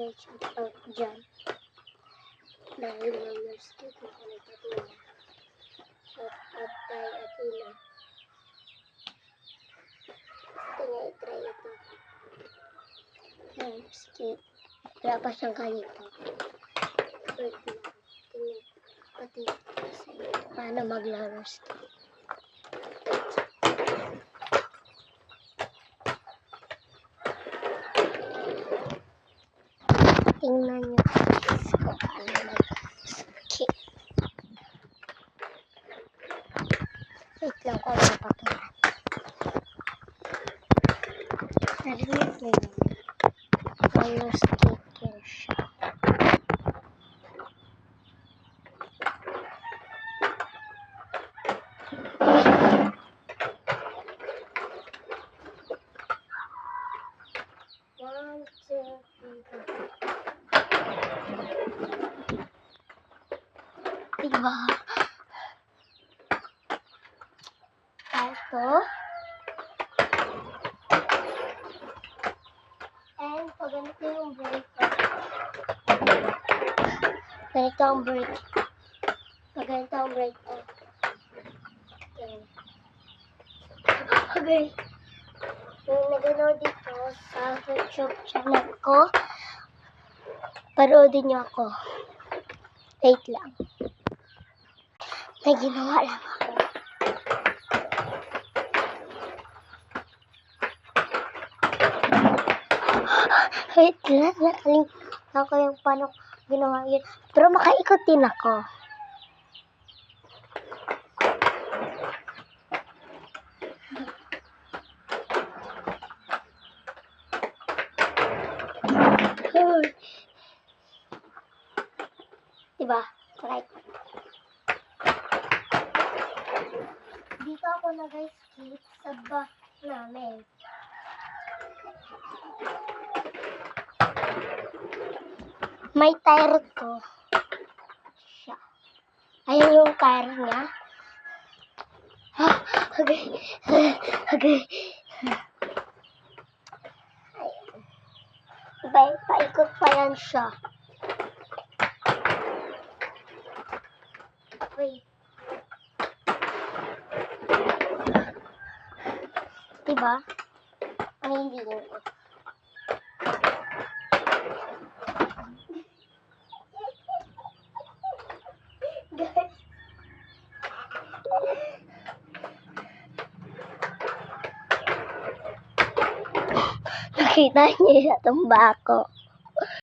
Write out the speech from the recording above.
guys, shout out dyan. Dahil roller skate na kami katulad. Shout out kay Athena. Gusto niya i-try ito. Roller skate. Wala pa siyang ganito. Wait lang. Pati paano mag-roller skate. Tingnan nyo kung paano mag-skate. Wait lang ko mapatunan. Narinig nyo yun. Roller skate yun siya. One, two, three, go. Diba? Ito. And pag ganito yung brake. Ganito ang brake. Pag ganito ang brake. Okay. Yung nag-load dito sa YouTube channel ko, paroodin niyo ako. Wait lang. May ginawa lang ako. Wait lang. Nakalimutan ko yung paano ginawa yun. Pero makaikot din ako. Diba? Right. Dito ako nag-skate sa bus namin. May tire to. Siya. Ayan yung tire niya. Okay. Okay. Ayan. Paikot pa yan siya. Wait. Diba? Ang hindi ko. Guys. Nakita niyo sa tumba ko.